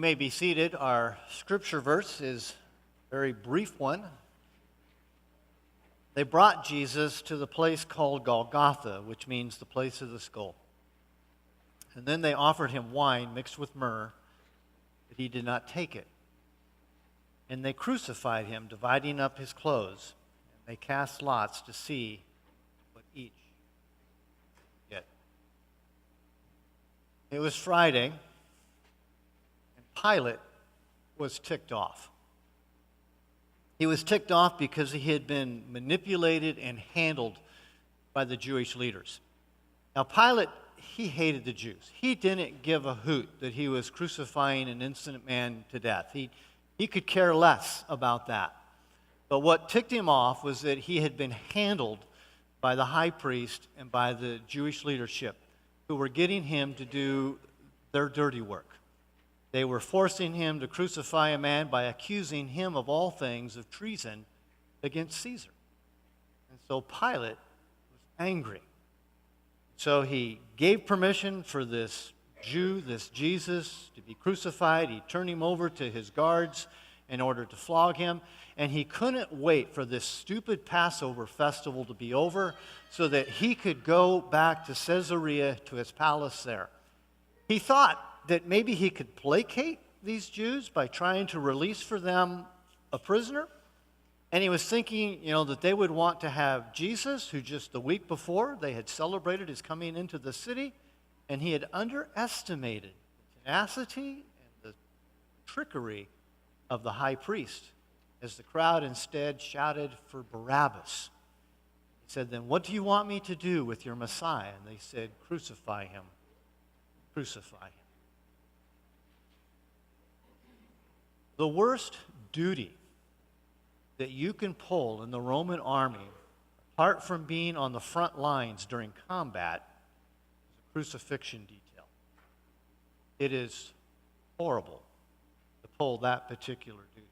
may be seated. Our scripture verse is a very brief one. They brought Jesus to the place called Golgotha, which means the place of the skull. And then they offered him wine mixed with myrrh, but he did not take it. And they crucified him, dividing up his clothes. And they cast lots to see what each would get. It was Friday, and Pilate was ticked off. He was ticked off because he had been manipulated and handled by the Jewish leaders. Now, Pilate, he hated the Jews. He didn't give a hoot that he was crucifying an innocent man to death. He could care less about that. But what ticked him off was that he had been handled by the high priest and by the Jewish leadership, who were getting him to do their dirty work. They were forcing him to crucify a man by accusing him of all things of treason against Caesar. And so Pilate was angry. So he gave permission for this Jew, this Jesus, to be crucified. He turned him over to his guards in order to flog him. And he couldn't wait for this stupid Passover festival to be over so that he could go back to Caesarea, to his palace there. He thought that maybe he could placate these Jews by trying to release for them a prisoner. And he was thinking, that they would want to have Jesus, who just the week before they had celebrated his coming into the city, and he had underestimated the tenacity and the trickery of the high priest, as the crowd instead shouted for Barabbas. He said, "Then what do you want me to do with your Messiah?" And they said, "Crucify him. Crucify him." The worst duty that you can pull in the Roman army, apart from being on the front lines during combat, is a crucifixion detail. It is horrible to pull that particular duty.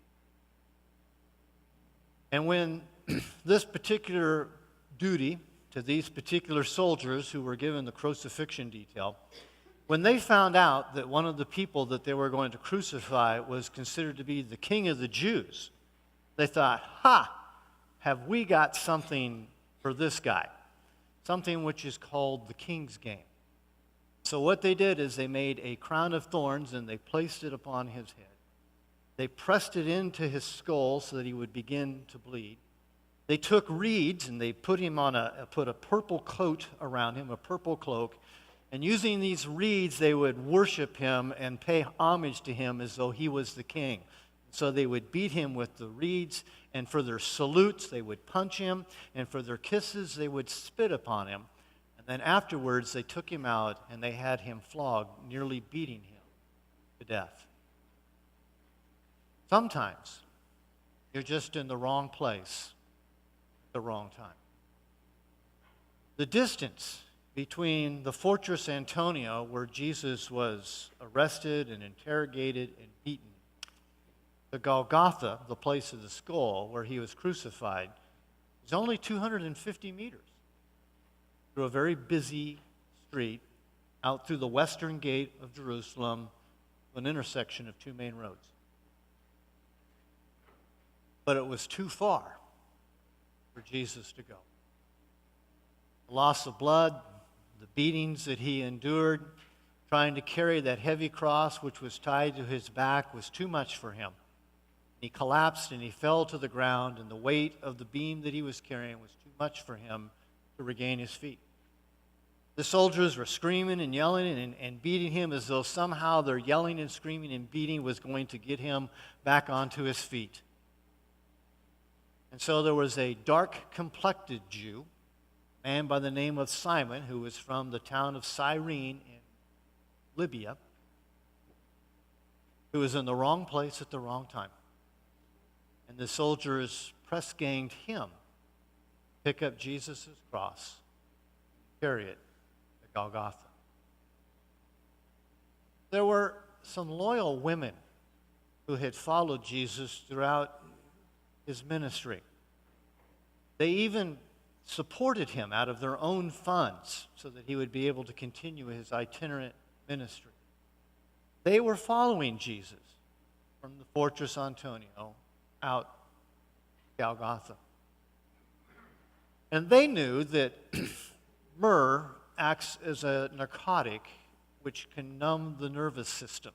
And when this particular duty to these particular soldiers who were given the crucifixion detail, when they found out that one of the people that they were going to crucify was considered to be the king of the Jews, they thought, have we got something for this guy? Something which is called the king's game. So what they did is they made a crown of thorns and they placed it upon his head. They pressed it into his skull so that he would begin to bleed. They took reeds and they put a purple coat around him, a purple cloak. And using these reeds, they would worship him and pay homage to him as though he was the king. So they would beat him with the reeds, and for their salutes, they would punch him, and for their kisses, they would spit upon him. And then afterwards, they took him out, and they had him flogged, nearly beating him to death. Sometimes, you're just in the wrong place at the wrong time. The distance between the Fortress Antonia, where Jesus was arrested and interrogated and beaten, to Golgotha, the place of the skull, where he was crucified, is only 250 meters through a very busy street out through the western gate of Jerusalem, an intersection of two main roads. But it was too far for Jesus to go. The loss of blood, the beatings that he endured, trying to carry that heavy cross which was tied to his back was too much for him. He collapsed and he fell to the ground, and the weight of the beam that he was carrying was too much for him to regain his feet. The soldiers were screaming and yelling and beating him as though somehow their yelling and screaming and beating was going to get him back onto his feet. And so there was a dark-complected Jew, a man by the name of Simon, who was from the town of Cyrene in Libya, who was in the wrong place at the wrong time. And the soldiers press-ganged him, pick up Jesus' cross, carry it to Golgotha. There were some loyal women who had followed Jesus throughout his ministry. They even supported him out of their own funds so that he would be able to continue his itinerant ministry. They were following Jesus from the Fortress Antonio out Golgotha. And they knew that myrrh acts as a narcotic which can numb the nervous system.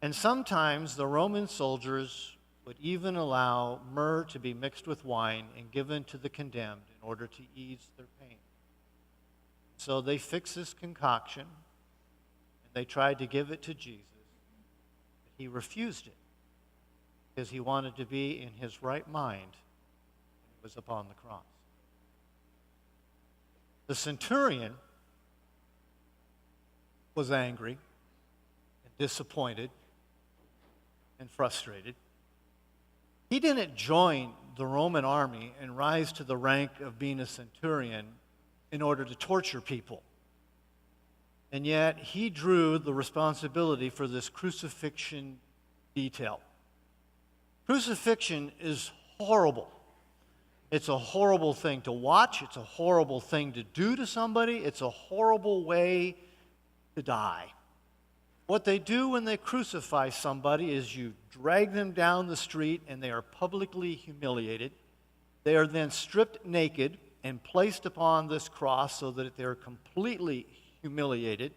And sometimes the Roman soldiers would even allow myrrh to be mixed with wine and given to the condemned in order to ease their pain. So they fixed this concoction, and they tried to give it to Jesus, but he refused it because he wanted to be in his right mind when he was upon the cross. The centurion was angry and disappointed and frustrated. He didn't join the Roman army and rise to the rank of being a centurion in order to torture people. And yet, he drew the responsibility for this crucifixion detail. Crucifixion is horrible. It's a horrible thing to watch. It's a horrible thing to do to somebody. It's a horrible way to die. What they do when they crucify somebody is you drag them down the street and they are publicly humiliated. They are then stripped naked and placed upon this cross so that they are completely humiliated.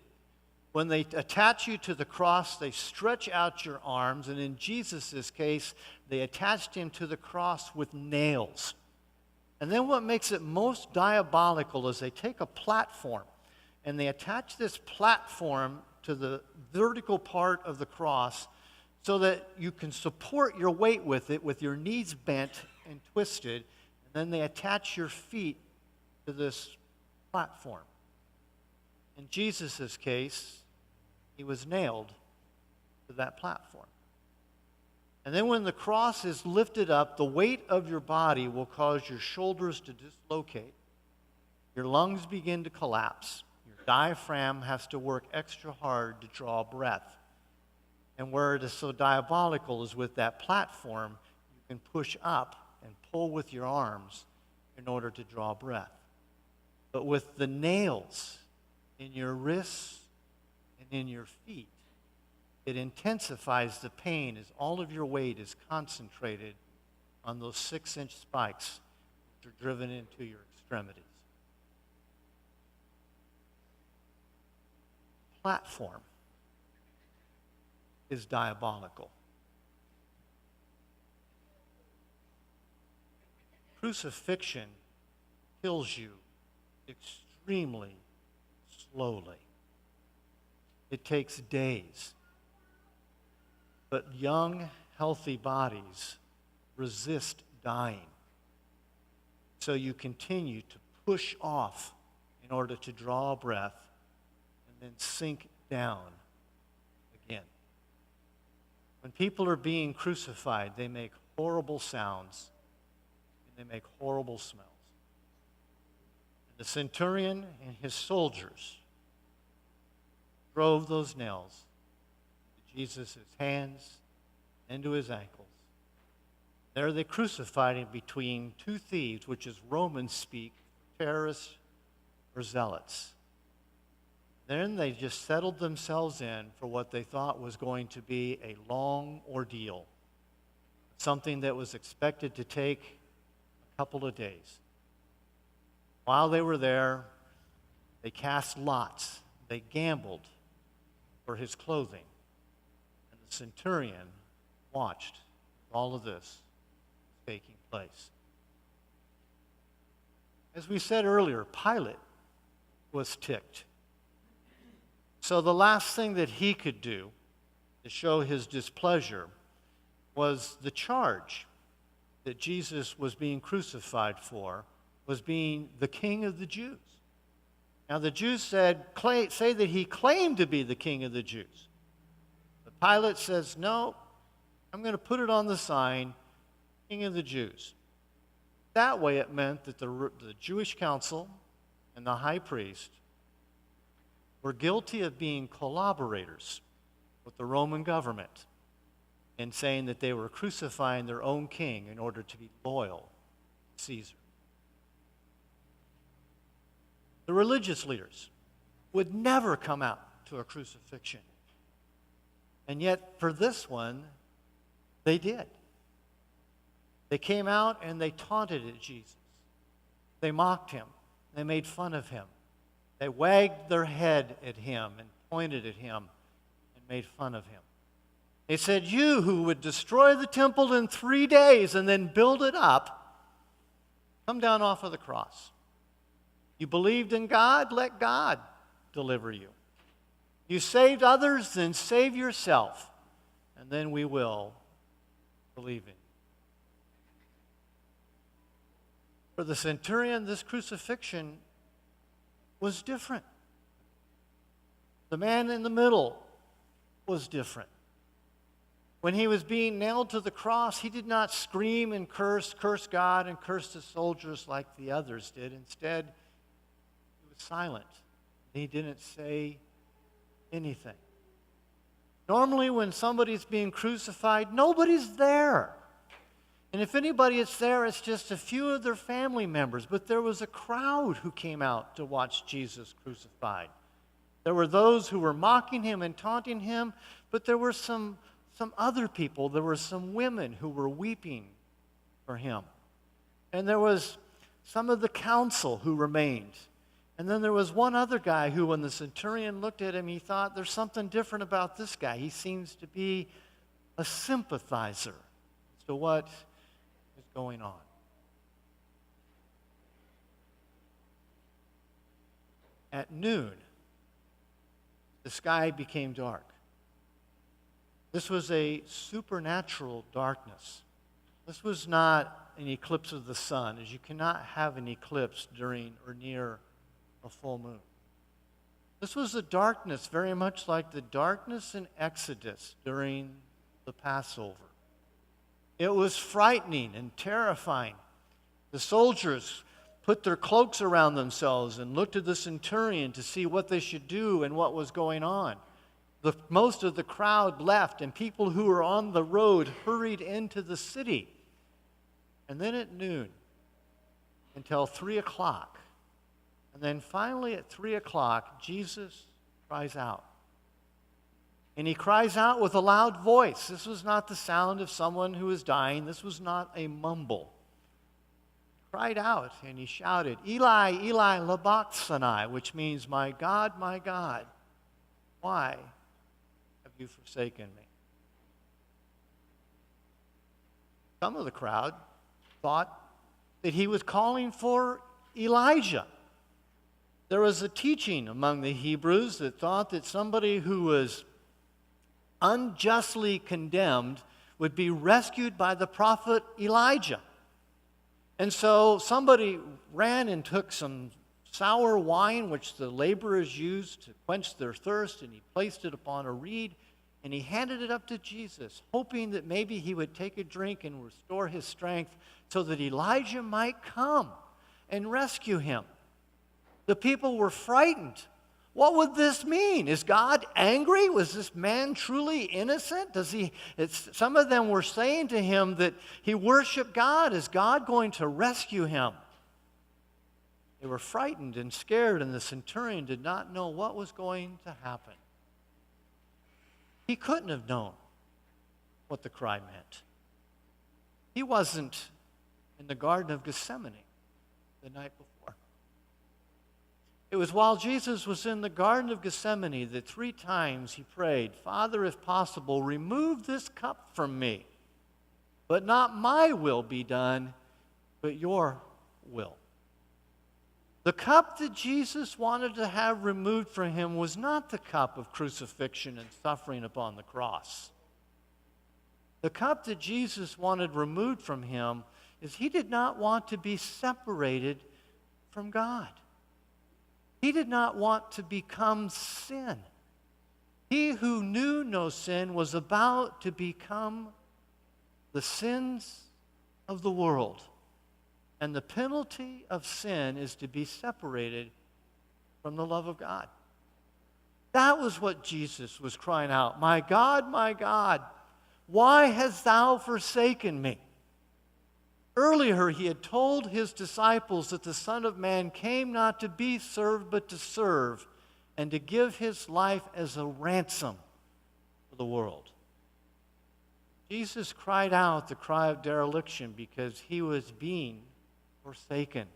When they attach you to the cross, they stretch out your arms, and in Jesus' case, they attached him to the cross with nails. And then what makes it most diabolical is they take a platform and they attach this platform to the vertical part of the cross so that you can support your weight with it with your knees bent and twisted, and then they attach your feet to this platform. In Jesus' case, he was nailed to that platform. And then when the cross is lifted up, the weight of your body will cause your shoulders to dislocate. Your lungs begin to collapse. Your diaphragm has to work extra hard to draw breath. And where it is so diabolical is with that platform, you can push up and pull with your arms in order to draw breath. But with the nails in your wrists and in your feet, it intensifies the pain as all of your weight is concentrated on those 6-inch spikes which are driven into your extremities. Platform is diabolical. Crucifixion kills you extremely slowly. It takes days. But young, healthy bodies resist dying. So you continue to push off in order to draw a breath and then sink down again. When people are being crucified, they make horrible sounds and they make horrible smells. And the centurion and his soldiers drove those nails into Jesus' hands, into his ankles. There they crucified him between two thieves, which is Roman speak, terrorists or zealots. Then they just settled themselves in for what they thought was going to be a long ordeal, something that was expected to take a couple of days. While they were there, they cast lots. They gambled for his clothing. And the centurion watched all of this taking place. As we said earlier, Pilate was ticked. So the last thing that he could do to show his displeasure was the charge that Jesus was being crucified for was being the king of the Jews. Now the Jews say that he claimed to be the king of the Jews. But Pilate says, no, I'm going to put it on the sign, King of the Jews. That way it meant that the Jewish council and the high priest were guilty of being collaborators with the Roman government in saying that they were crucifying their own king in order to be loyal to Caesar. The religious leaders would never come out to a crucifixion. And yet, for this one, they did. They came out and they taunted at Jesus. They mocked him. They made fun of him. They wagged their head at him and pointed at him and made fun of him. They said, "You who would destroy the temple in 3 days and then build it up, come down off of the cross. You believed in God, let God deliver you. You saved others, then save yourself, and then we will believe in you." For the centurion, this crucifixion was different. The man in the middle was different. When he was being nailed to the cross, he did not scream and curse God and curse the soldiers like the others did. Instead, he was silent. He didn't say anything. Normally, when somebody's being crucified, nobody's there. And if anybody is there, it's just a few of their family members. But there was a crowd who came out to watch Jesus crucified. There were those who were mocking him and taunting him, but there were some other people. There were some women who were weeping for him. And there was some of the council who remained. And then there was one other guy who, when the centurion looked at him, he thought, there's something different about this guy. He seems to be a sympathizer as to what is going on. At noon, the sky became dark. This was a supernatural darkness. This was not an eclipse of the sun, as you cannot have an eclipse during or near a full moon. This was a darkness very much like the darkness in Exodus during the Passover. It was frightening and terrifying. The soldiers put their cloaks around themselves and looked at the centurion to see what they should do and what was going on. Most of the crowd left, and people who were on the road hurried into the city. And then at noon until 3 o'clock, and then finally at 3 o'clock, Jesus cries out. And he cries out with a loud voice. This was not the sound of someone who is dying. This was not a mumble. He cried out and he shouted, "Eli, Eli, lama sabachthani," which means, my God, why have you forsaken me?" Some of the crowd thought that he was calling for Elijah. There was a teaching among the Hebrews that thought that somebody who was unjustly condemned would be rescued by the prophet Elijah. And so somebody ran and took some sour wine, which the laborers used to quench their thirst, and he placed it upon a reed, and he handed it up to Jesus, hoping that maybe he would take a drink and restore his strength so that Elijah might come and rescue him. The people were frightened. What would this mean? Is God angry? Was this man truly innocent? Some of them were saying to him that he worshiped God. Is God going to rescue him? They were frightened and scared, and the centurion did not know what was going to happen. He couldn't have known what the cry meant. He wasn't in the Garden of Gethsemane the night before. It was while Jesus was in the Garden of Gethsemane that 3 times he prayed, "Father, if possible, remove this cup from me. But not my will be done, but your will." The cup that Jesus wanted to have removed from him was not the cup of crucifixion and suffering upon the cross. The cup that Jesus wanted removed from him is he did not want to be separated from God. He did not want to become sin. He who knew no sin was about to become the sins of the world. And the penalty of sin is to be separated from the love of God. That was what Jesus was crying out. My God, why hast thou forsaken me?" Earlier, he had told his disciples that the Son of Man came not to be served, but to serve, and to give his life as a ransom for the world. Jesus cried out the cry of dereliction because he was being forsaken.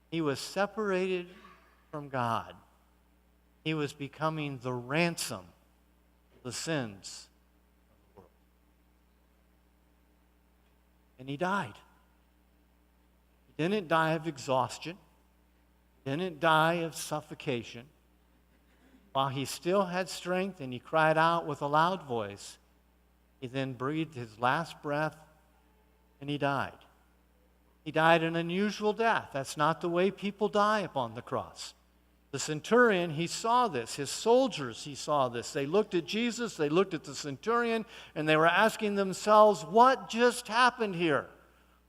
He was separated from God. He was becoming the ransom for the sins of the world. And he died. He didn't die of exhaustion. He didn't die of suffocation. While he still had strength and he cried out with a loud voice, he then breathed his last breath and he died. He died an unusual death. That's not the way people die upon the cross. The centurion, he saw this. His soldiers, he saw this. They looked at Jesus, they looked at the centurion, and they were asking themselves, what just happened here?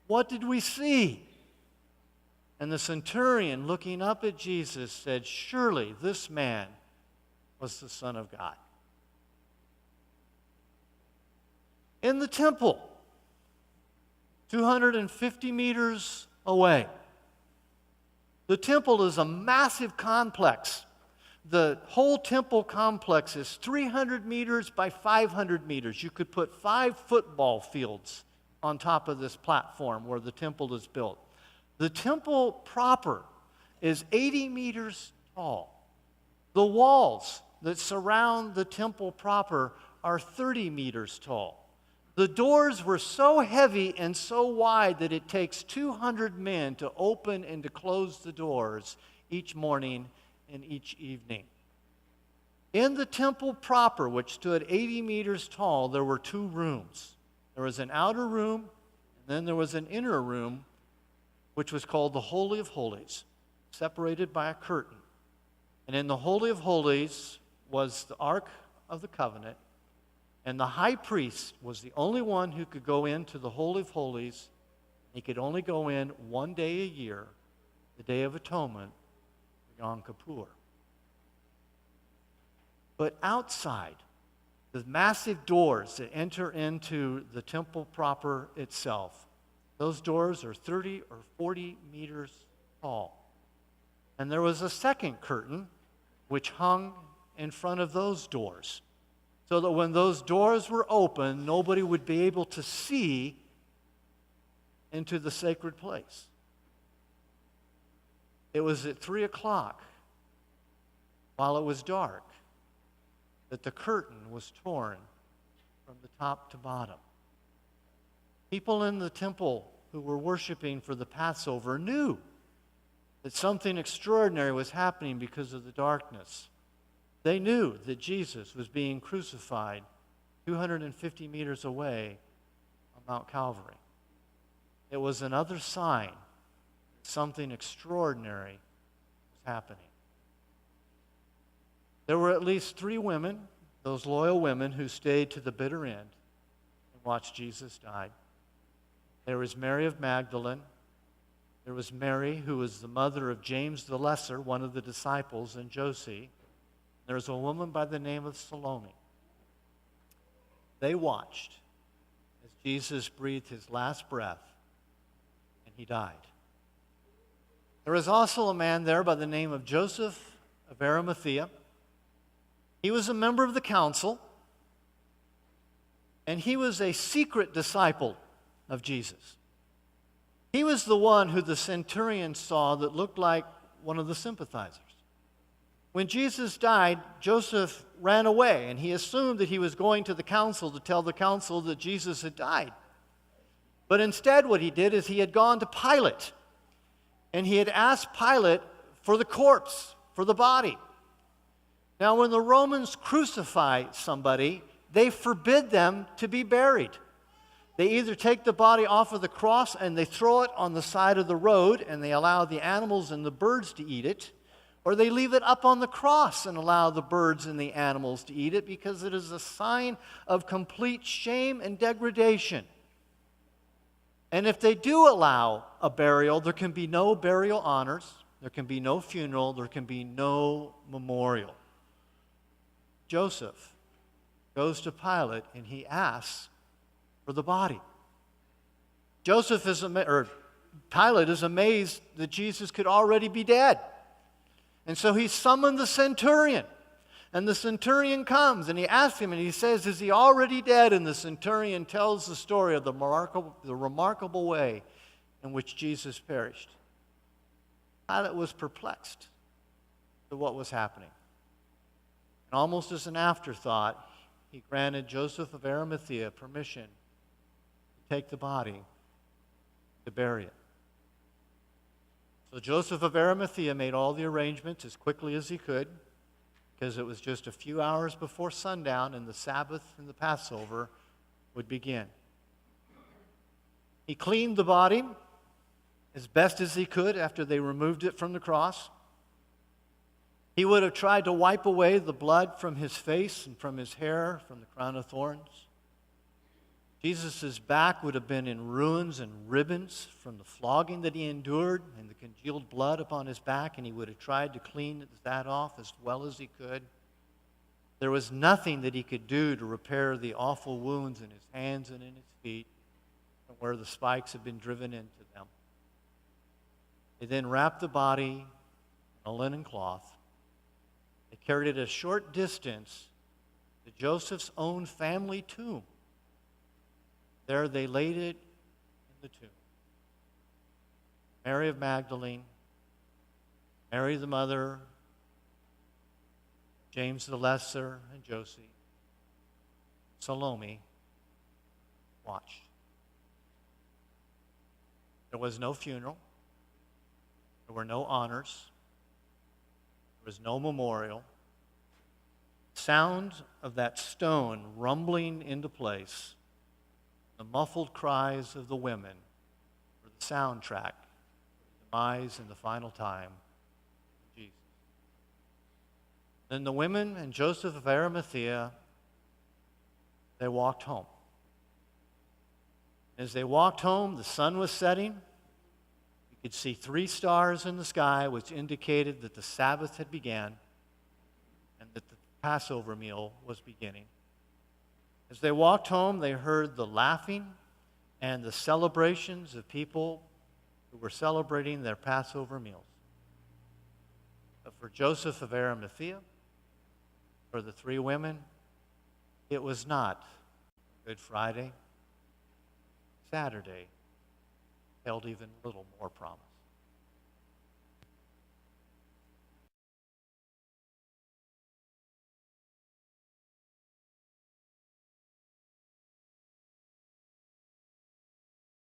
What did we see? And the centurion, looking up at Jesus, said, surely this man was the Son of God. In the temple, 250 meters away. The temple is a massive complex. The whole temple complex is 300 meters by 500 meters. You could put 5 football fields on top of this platform where the temple is built. The temple proper is 80 meters tall. The walls that surround the temple proper are 30 meters tall. The doors were so heavy and so wide that it takes 200 men to open and to close the doors each morning and each evening. In the temple proper, which stood 80 meters tall, there were 2 rooms. There was an outer room, and then there was an inner room, which was called the Holy of Holies, separated by a curtain. And in the Holy of Holies was the Ark of the Covenant, and the high priest was the only one who could go into the Holy of Holies. He could only go in one day a year, the Day of Atonement, Yom Kippur. But outside, the massive doors that enter into the temple proper itself, those doors are 30 or 40 meters tall. And there was a second curtain which hung in front of those doors, so that when those doors were open, nobody would be able to see into the sacred place. It was at 3 o'clock, while it was dark, that the curtain was torn from the top to bottom. People in the temple who were worshiping for the Passover knew that something extraordinary was happening because of the darkness. They knew that Jesus was being crucified 250 meters away on Mount Calvary. It was another sign that something extraordinary was happening. There were at least 3 women, those loyal women who stayed to the bitter end and watched Jesus die. There was Mary of Magdalene. There was Mary, who was the mother of James the Lesser, one of the disciples, and Josie. There was a woman by the name of Salome. They watched as Jesus breathed his last breath and he died. There was also a man there by the name of Joseph of Arimathea. He was a member of the council, and he was a secret disciple of Jesus. He was the one who the centurion saw that looked like one of the sympathizers. When Jesus died, Joseph ran away, and he assumed that he was going to the council to tell the council that Jesus had died. But instead what he did is he had gone to Pilate, and he had asked Pilate for the corpse, for the body. Now, when the Romans crucify somebody, they forbid them to be buried. They either take the body off of the cross and they throw it on the side of the road and they allow the animals and the birds to eat it, or they leave it up on the cross and allow the birds and the animals to eat it because it is a sign of complete shame and degradation. And if they do allow a burial, there can be no burial honors, there can be no funeral, there can be no memorial. Joseph goes to Pilate and he asks for the body. Pilate is amazed that Jesus could already be dead. And so he summoned the centurion. And the centurion comes and he asks him and he says, is he already dead? And the centurion tells the story of the remarkable way in which Jesus perished. Pilate was perplexed to what was happening. And almost as an afterthought, he granted Joseph of Arimathea permission to take the body to bury it. So Joseph of Arimathea made all the arrangements as quickly as he could, because it was just a few hours before sundown and the Sabbath and the Passover would begin. He cleaned the body as best as he could after they removed it from the cross. He would have tried to wipe away the blood from his face and from his hair, from the crown of thorns. Jesus' back would have been in ruins and ribbons from the flogging that he endured and the congealed blood upon his back, and he would have tried to clean that off as well as he could. There was nothing that he could do to repair the awful wounds in his hands and in his feet from where the spikes had been driven into them. They then wrapped the body in a linen cloth. They carried it a short distance to Joseph's own family tomb. There they laid it in the tomb. Mary of Magdalene, Mary the mother, James the Lesser, and Josie, Salome, watched. There was no funeral. There were no honors. There was no memorial. The sound of that stone rumbling into place, the muffled cries of the women, were the soundtrack for the demise and the final time of Jesus. Then the women and Joseph of Arimathea, they walked home. As they walked home, the sun was setting. You could see 3 stars in the sky, which indicated that the Sabbath had begun and that the Passover meal was beginning. As they walked home, they heard the laughing and the celebrations of people who were celebrating their Passover meals. But for Joseph of Arimathea, for the 3 women, it was not Good Friday. Saturday held even little more promise.